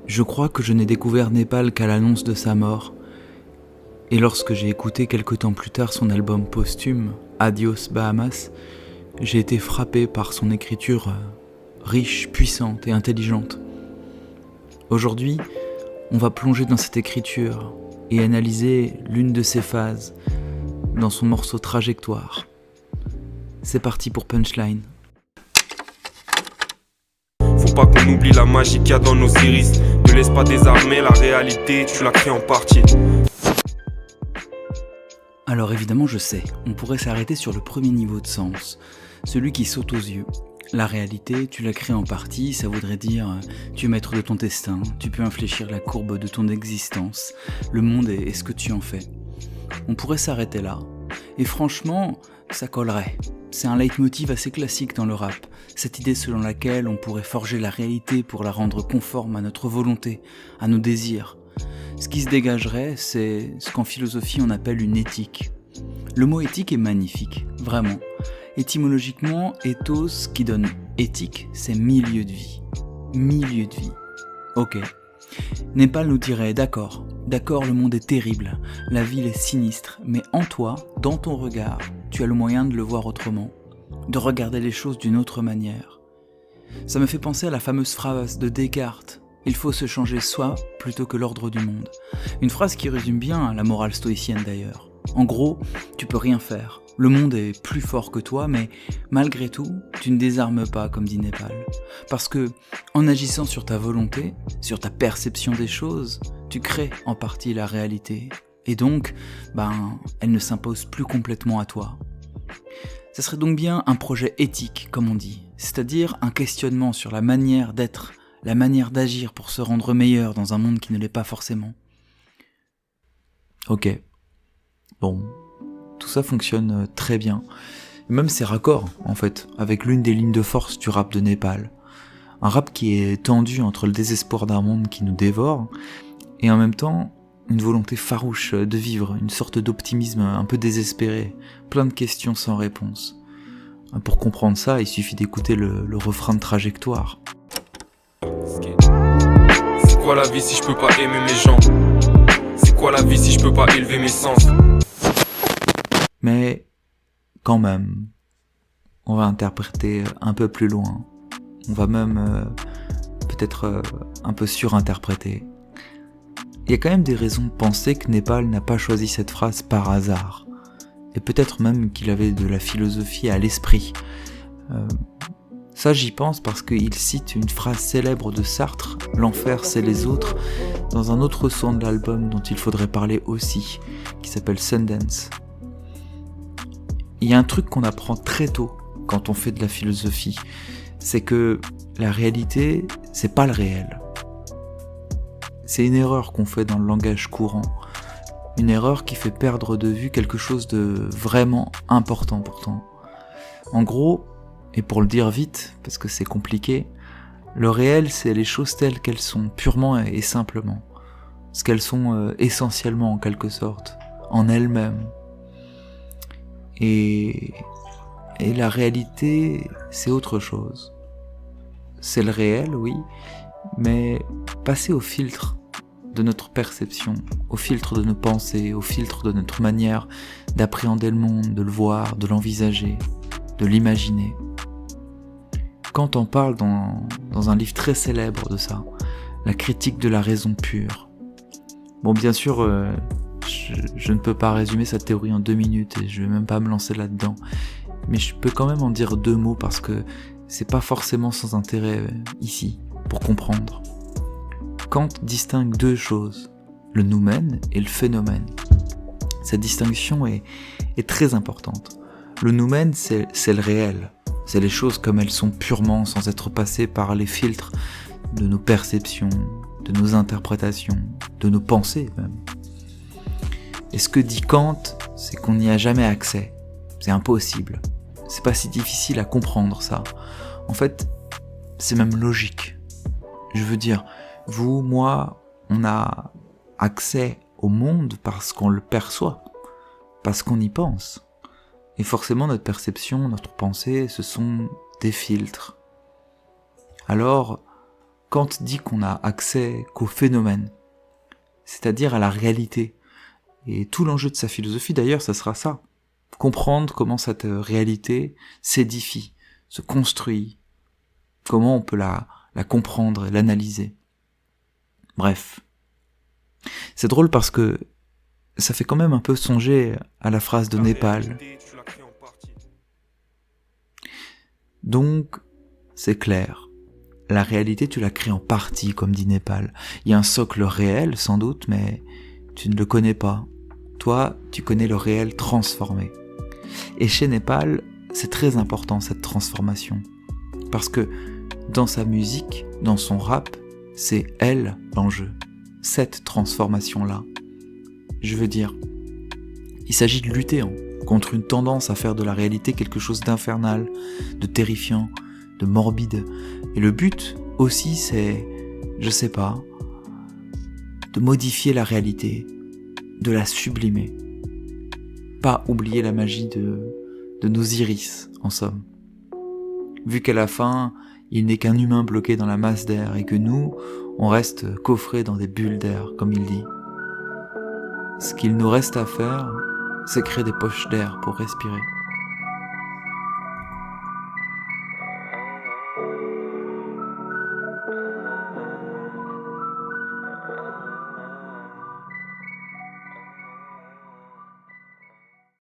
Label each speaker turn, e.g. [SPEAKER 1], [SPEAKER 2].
[SPEAKER 1] Je crois que je n'ai découvert Népal qu'à l'annonce de sa mort. Et lorsque j'ai écouté quelque temps plus tard son album posthume, Adios Bahamas, j'ai été frappé par son écriture riche, puissante et intelligente. Aujourd'hui, on va plonger dans cette écriture et analyser l'une de ses phases dans son morceau Trajectoire. C'est parti pour Punchline.
[SPEAKER 2] Faut pas qu'on oublie la magie qu'il y a dans nos iris. Ne laisse pas désarmer la réalité, tu la crées en partie.
[SPEAKER 1] Alors évidemment je sais, on pourrait s'arrêter sur le premier niveau de sens, celui qui saute aux yeux. La réalité, tu la crées en partie, ça voudrait dire tu es maître de ton destin, tu peux infléchir la courbe de ton existence, le monde est ce que tu en fais. On pourrait s'arrêter là, et franchement, ça collerait. C'est un leitmotiv assez classique dans le rap, cette idée selon laquelle on pourrait forger la réalité pour la rendre conforme à notre volonté, à nos désirs. Ce qui se dégagerait, c'est ce qu'en philosophie on appelle une éthique. Le mot éthique est magnifique, vraiment. Étymologiquement, ethos qui donne éthique, c'est milieu de vie. Milieu de vie. Ok. Népal nous dirait, d'accord, le monde est terrible, la ville est sinistre, mais en toi, dans ton regard, tu as le moyen de le voir autrement, de regarder les choses d'une autre manière. Ça me fait penser à la fameuse phrase de Descartes, il faut se changer soi plutôt que l'ordre du monde. Une phrase qui résume bien la morale stoïcienne d'ailleurs. En gros, tu peux rien faire. Le monde est plus fort que toi, mais malgré tout, tu ne désarmes pas, comme dit Népal. Parce que, en agissant sur ta volonté, sur ta perception des choses, tu crées en partie la réalité. Et donc, elle ne s'impose plus complètement à toi. Ça serait donc bien un projet éthique, comme on dit, c'est-à-dire un questionnement sur la manière d'être, la manière d'agir pour se rendre meilleur dans un monde qui ne l'est pas forcément. Ok. Bon. Tout ça fonctionne très bien. Et même c'est raccord, en fait, avec l'une des lignes de force du rap de Népal. Un rap qui est tendu entre le désespoir d'un monde qui nous dévore, et en même temps, une volonté farouche de vivre, une sorte d'optimisme un peu désespéré, plein de questions sans réponse. Pour comprendre ça, il suffit d'écouter le refrain de Trajectoire.
[SPEAKER 2] C'est quoi la vie si je peux pas aimer mes gens? C'est quoi la vie si je peux pas élever mes sens?
[SPEAKER 1] Mais, quand même, on va interpréter un peu plus loin. On va même peut-être un peu surinterpréter. Il y a quand même des raisons de penser que Népal n'a pas choisi cette phrase par hasard. Et peut-être même qu'il avait de la philosophie à l'esprit. Ça j'y pense parce qu'il cite une phrase célèbre de Sartre, « L'enfer c'est les autres », dans un autre son de l'album dont il faudrait parler aussi, qui s'appelle Sundance. Il y a un truc qu'on apprend très tôt quand on fait de la philosophie, c'est que la réalité, c'est pas le réel. C'est une erreur qu'on fait dans le langage courant, une erreur qui fait perdre de vue quelque chose de vraiment important pourtant. En gros, et pour le dire vite, parce que c'est compliqué, le réel c'est les choses telles qu'elles sont, purement et simplement, ce qu'elles sont essentiellement en quelque sorte, en elles-mêmes. Et la réalité, c'est autre chose. C'est le réel, oui, mais passer au filtre de notre perception, au filtre de nos pensées, au filtre de notre manière d'appréhender le monde, de le voir, de l'envisager, de l'imaginer. Kant en parle dans un livre très célèbre de ça, La critique de la raison pure. Bon, bien sûr, je ne peux pas résumer sa théorie en 2 minutes et je vais même pas me lancer là-dedans. Mais je peux quand même en dire 2 mots parce que c'est pas forcément sans intérêt ici, pour comprendre. Kant distingue 2 choses, le noumen et le phénomène. Cette distinction est très importante. Le noumen, c'est le réel. C'est les choses comme elles sont purement, sans être passées par les filtres de nos perceptions, de nos interprétations, de nos pensées même. Et ce que dit Kant, c'est qu'on n'y a jamais accès. C'est impossible. C'est pas si difficile à comprendre ça. En fait, c'est même logique. Je veux dire, vous, moi, on a accès au monde parce qu'on le perçoit, parce qu'on y pense. Et forcément, notre perception, notre pensée, ce sont des filtres. Alors, Kant dit qu'on a accès qu'au phénomène, c'est-à-dire à la réalité. Et tout l'enjeu de sa philosophie d'ailleurs, ça sera ça. Comprendre comment cette réalité s'édifie, se construit, comment on peut la comprendre et l'analyser. Bref. C'est drôle parce que ça fait quand même un peu songer à la phrase de Népal. Donc, c'est clair. La réalité, tu la crées en partie, comme dit Népal. Il y a un socle réel, sans doute, mais tu ne le connais pas. Toi, tu connais le réel transformé. Et chez Népal, c'est très important, cette transformation. Parce que dans sa musique, dans son rap, c'est elle l'enjeu. Cette transformation-là. Je veux dire, il s'agit de lutter contre une tendance à faire de la réalité quelque chose d'infernal, de terrifiant, de morbide. Et le but aussi, c'est, je sais pas, de modifier la réalité, de la sublimer. Pas oublier la magie de nos iris, en somme. Vu qu'à la fin, il n'est qu'un humain bloqué dans la masse d'air et que nous, on reste coffrés dans des bulles d'air, comme il dit. Ce qu'il nous reste à faire, c'est créer des poches d'air pour respirer.